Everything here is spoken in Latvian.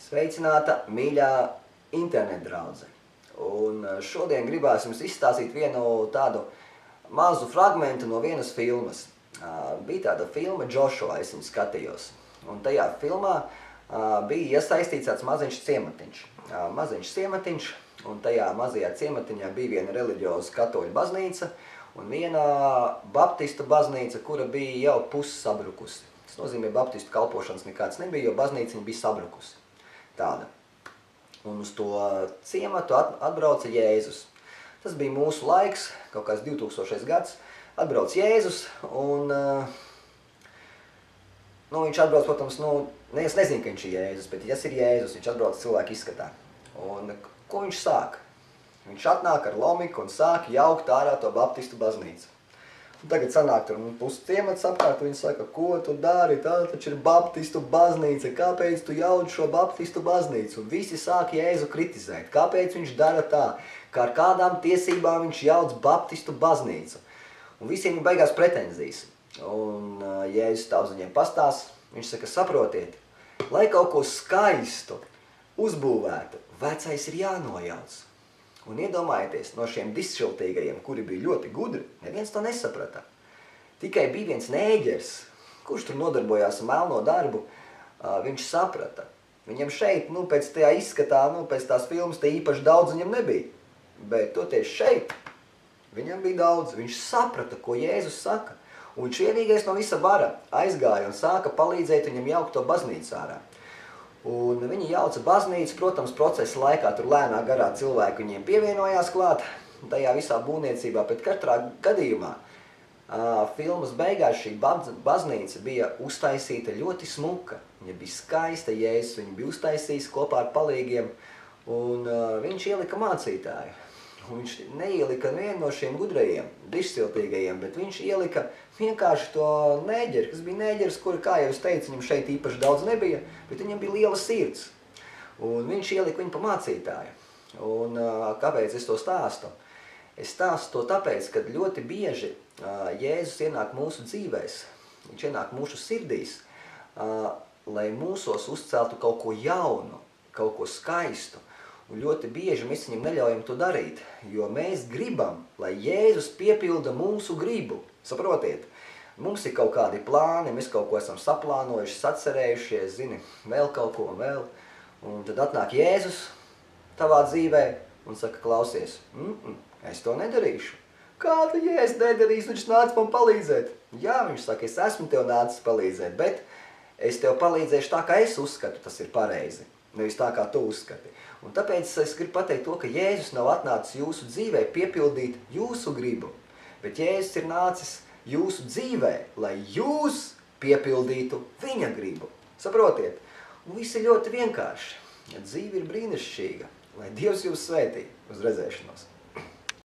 Sveicināta, mīļā internetdraudze. Un šodien gribās jums izstāstīt vienu tādu mazu fragmentu no vienas filmas. Bija tāda filma Joshua, es viņu skatījos. Un tajā filmā bija iesaistīts tāds maziņš ciematiņš. Maziņš ciematiņš, un tajā mazajā ciematiņā bija viena reliģioza katoļu baznīca un viena baptistu baznīca, kura bija jau pussabrukusi. Tas nozīmē, baptistu kalpošanas nekāds nebija, jo baznīca bija sabrukusi. Tāda. Un uz to ciematu atbrauca Jēzus. Tas bija mūsu laiks, kaut kāds 2000. gads. Atbrauc Jēzus un viņš atbrauc, protams, es nezinu, ka viņš ir Jēzus, bet ja ir Jēzus, viņš atbrauc cilvēku izskatā. Un ko viņš sāk? Viņš atnāk ar lomiku un sāk jaukt ārā to baptistu baznīcu. Un tagad sanāk tur pusi ciemats apkārt, viņi saka, ko tu dari, tā taču ir baptistu baznīca, kāpēc tu jauc šo baptistu baznīcu? Un visi sāk Jēzu kritizēt, kāpēc viņš dara tā, kā ar kādām tiesībām viņš jauc baptistu baznīcu. Un visiem ir beigās pretenzijas. Un Jēzus tā uz viņiem pastāsta, viņš saka, saprotiet, lai kaut ko skaistu uzbūvētu, vecais ir jānojauc. Un iedomājieties, no šiem dišiltīgajiem, kuri bija ļoti gudri, neviens to nesaprata. Tikai bija viens nēģers, kurš tur nodarbojās ar melno darbu, viņš saprata. Viņam šeit, pēc tajā izskatā, pēc tās filmas, te īpaši daudz viņam nebija. Bet toties šeit, viņam bija daudz. Viņš saprata, ko Jēzus saka. Un viņš vienīgais no visa vara aizgāja un sāka palīdzēt viņam jaukt to baznīcu ārā. Un viņi jauca baznīcu, protams, procesa laikā tur lēnā garā cilvēki viņiem pievienojās klāt tajā visā būvniecībā, bet katrā gadījumā filmas beigās šī baznīca bija uztaisīta ļoti smuka. Viņa bija skaista, Jēzus viņu bija uztaisījis kopā ar palīgiem, un viņš ielika mācītāju. Un viņš neielika nevienu no šiem gudrajiem, dišsiltīgajiem, bet viņš ielika vienkārši to nēģeri, kas bija nēģeris, kuri, kā jau es teicu, viņam šeit īpaši daudz nebija, bet viņam bija liela sirds. Un viņš ielika viņu pa mācītāju. Un kāpēc es to stāstu? Es stāstu to tāpēc, ka ļoti bieži Jēzus ienāk mūsu dzīvēs, viņš ienāk mūsu sirdīs, lai mūsos uzceltu kaut ko jaunu, kaut ko skaistu. Un ļoti bieži mēs viņam neļaujam to darīt, jo mēs gribam, lai Jēzus piepilda mūsu gribu. Saprotiet, mums ir kaut kādi plāni, mēs kaut ko esam saplānojuši, sacerējušies, vēl kaut ko un vēl. Un tad atnāk Jēzus tavā dzīvē un saka, klausies, es to nedarīšu. Kā tu Jēzus nedarīs, viņš nāc man palīdzēt? Jā, viņš saka, es esmu tev nācis palīdzēt, bet es tev palīdzēšu tā, kā es uzskatu, tas ir pareizi. Nevis tā, kā tu uzskati. Un tāpēc es gribu pateikt to, ka Jēzus nav atnācis jūsu dzīvē piepildīt jūsu gribu, bet Jēzus ir nācis jūsu dzīvē, lai jūs piepildītu viņa gribu. Saprotiet? Un viss ir ļoti vienkārši. Ja dzīve ir brīnišķīga, lai Dievs jūs svētī. Uz redzēšanos!